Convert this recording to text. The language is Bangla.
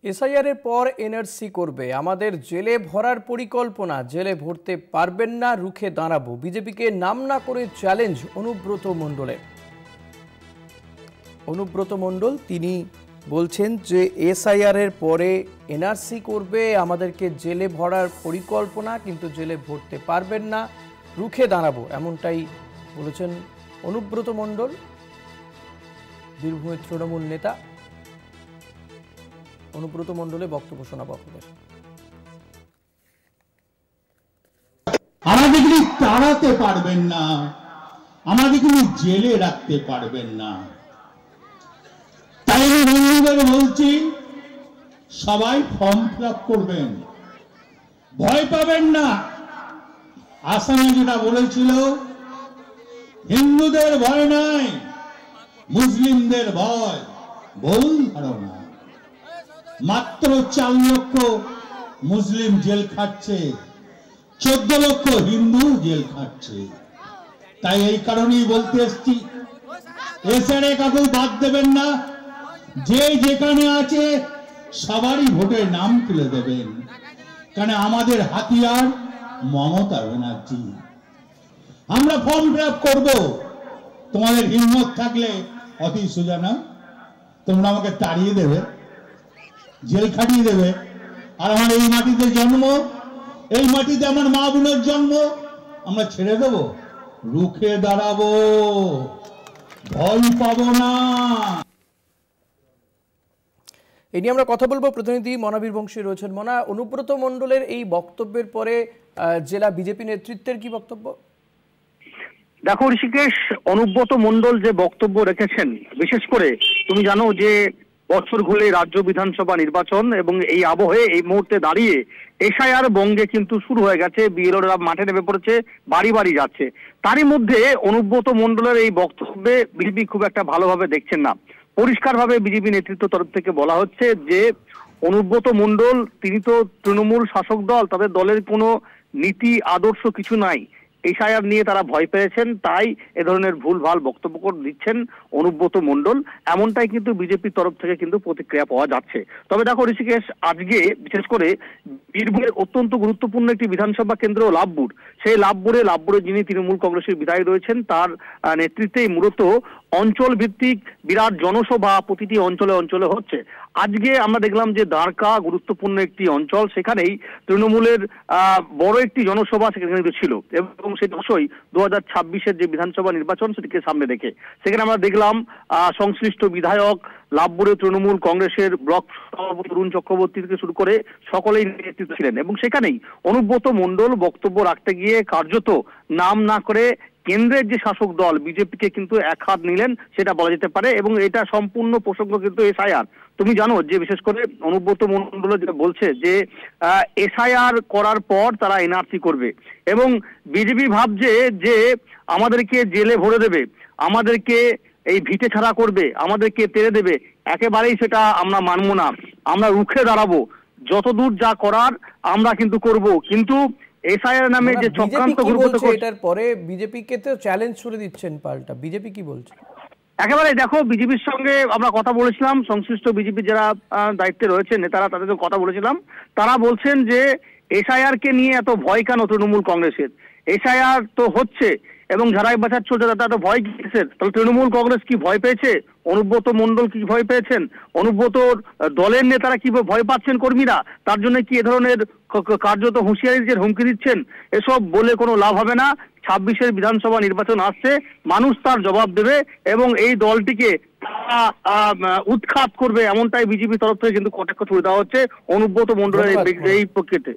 এসআইআর এর পর এনআরসি করবে, আমাদের জেলে ভরার পরিকল্পনা, জেলে ভরতে পারবেন না, রুখে দাঁড়াবো। বিজেপিকে নাম না করে চ্যালেঞ্জ অনুব্রত মণ্ডলের। অনুব্রত মণ্ডল তিনি বলছেন যে এসআইআর এর পরে এনআরসি করবে, আমাদেরকে জেলে ভরার পরিকল্পনা, কিন্তু জেলে ভরতে পারবেন না, রুখে দাঁড়াবো, এমনটাই বলেছেন অনুব্রত মণ্ডল, বীরভূমের তৃণমূল নেতা। অনুব্রত মণ্ডলের বক্তব্য শোনাবো আপনাদের। আমাদেরকে তাড়াতে পারবেন না, আমাদেরকে জেলে রাখতে পারবেন না। তাই আমি বন্ধুদের বলছি, সবাই ফর্ম ফিল আপ করবেন, ভয় পাবেন না। আসামে যেটা বলেছিল, হিন্দুদের ভয় নাই, মুসলিমদের ভয়, ভুল ধারণা। মাত্র 4 লক্ষ মুসলিম জেল খাটছে, 14 লক্ষ হিন্দু জেল খাটছে। তাই এই কারণেই বলতে এসছি, এসআইআর কাউকে বাদ দেবেন না, যে যেখানে আছে সবারই ভোটের নাম তুলে দেবেন। কারণ আমাদের হাতিয়ার মমতা ব্যানার্জি। আমরা ফর্ম ফিল আপ করবো, তোমাদের হিম্মত থাকলে অতি সোজা না, তোমরা আমাকে তাড়িয়ে দেবে, জেল খাটিয়ে দেবে। আর আমার এই মাটিতে জন্ম, এই মাটিতে আমার মা বোনের জন্ম, আমরা ছেড়ে দেব? রুখে দাঁড়াবো, ভয় পাবো না। এই নিয়ে আমরা কথা বলবো, প্রতিনিধি মনাবীর বংশী রয়েছেন। মনা, অনুব্রত মণ্ডলের এই বক্তব্যের পরে জেলা বিজেপি নেতৃত্বের কি বক্তব্য? দেখো ঋষিকেশ, অনুব্রত মণ্ডল যে বক্তব্য রেখেছেন, বিশেষ করে তুমি জানো যে বছর ঘুরে রাজ্য বিধানসভা নির্বাচন এবং এই আবহে এই মুহূর্তে দাঁড়িয়ে এসআইআর বঙ্গে কিন্তু শুরু হয়ে গেছে, বিএলওরা মাঠে নেমে পড়েছে, বাড়ি বাড়ি যাচ্ছে। তারই মধ্যে অনুব্রত মণ্ডলের এই বক্তব্যে বিজেপি খুব একটা ভালোভাবে দেখছেন না। পরিষ্কারভাবে বিজেপি নেতৃত্ব তরফ থেকে বলা হচ্ছে যে অনুব্রত মণ্ডল তিনি তো তৃণমূল শাসক দল, তাদের দলের কোনো নীতি আদর্শ কিছু নাই। এসআইআর নিয়ে তারা ভয় পেয়েছেন, তাই এ ধরনের ভুলভাল বক্তব্য দিচ্ছেন অনুব্রত মণ্ডল, এমনটাই কিন্তু বিজেপির তরফ থেকে কিন্তু প্রতিক্রিয়া পাওয়া যাচ্ছে। তবে দেখো ঋষিকেশ, আজকে বিশেষ করে বীরভূমের অত্যন্ত গুরুত্বপূর্ণ একটি বিধানসভা কেন্দ্র লাভপুর, সেই লাভপুরে যিনি তৃণমূল কংগ্রেসের বিধায়ক রয়েছেন, তার নেতৃত্বেই মূলত অঞ্চল ভিত্তিক বিরাট জনসভা প্রতিটি অঞ্চলে অঞ্চলে হচ্ছে। আজকে আমরা দেখলাম যে দ্বারকা গুরুত্বপূর্ণ একটি অঞ্চল, সেখানেই তৃণমূলের বড় একটি জনসভা সেখানে ছিল এবং সেটা অবশ্যই 2026-এর যে বিধানসভা নির্বাচন সেটিকে সামনে রেখে সেখানে আমরা দেখলাম সংশ্লিষ্ট বিধায়ক, লাভপুরে তৃণমূল কংগ্রেসের ব্লক সভাপতি অরুণ চক্রবর্তী থেকে শুরু করে সকলেই নেতৃত্ব ছিলেন এবং সেখানেই অনুব্রত মণ্ডল বক্তব্য রাখতে গিয়ে কার্যত নাম না করে কেন্দ্রের যে শাসক দল বিজেপিকে কিন্তু এক হাত নিলেন, সেটা বলা যেতে পারে। এবং এটা সম্পূর্ণ প্রসঙ্গ কিন্তু এসআইআর। তুমি জানো যে বিশেষ করে অনুব্রত মণ্ডল যেটা বলছে যে এসআইআর করার পর তারা এনআরসি করবে এবং বিজেপি ভাবছে যে আমাদেরকে জেলে ভরে দেবে, আমাদেরকে এই ভিটে ছাড়া করবে, আমাদেরকে তেড়ে দেবে। একেবারেই সেটা আমরা মানবো না, আমরা রুখে দাঁড়াবো, যতদূর যা করার আমরা কিন্তু করব। কিন্তু এসআইআর নামে যে চক্রান্ত এটার পরে বিজেপিকে তো চ্যালেঞ্জ ছুড়ে দিচ্ছেন পাল্টা, বিজেপি কি বলছে? একেবারে দেখো, বিজেপির সঙ্গে আমরা কথা বলেছিলাম, সংশ্লিষ্ট বিজেপি যারা দায়িত্বে রয়েছে নেতারা, তাদের কথা বলেছিলাম, তারা বলছেন যে এসআইআর কে নিয়ে এত ভয় কেন তৃণমূল কংগ্রেসের? এসআইআর তো হচ্ছে এবং ঝাড়াই বাছার চলছে, তারা তো ভয় কিসের? তাহলে তৃণমূল কংগ্রেস কি ভয় পেয়েছে? অনুব্রত মণ্ডল কি ভয় পেয়েছেন? অনুব্রতর দলের নেতারা কি ভয় পাচ্ছেন কর্মীরা? তার জন্য কি এ ধরনের কার্যত হুঁশিয়ারি দিচ্ছেন, হুমকি দিচ্ছেন? এসব বলে কোনো লাভ হবে না। 26-এর বিধানসভা নির্বাচন আসছে, মানুষ তার জবাব দেবে এবং এই দলটিকে উৎখাত করবে, এমনটাই বিজেপি তরফ থেকে কিন্তু কটাক্ষ ছুড়ে দেওয়া হচ্ছে অনুব্রত মণ্ডলের এই প্রকৃতিতে।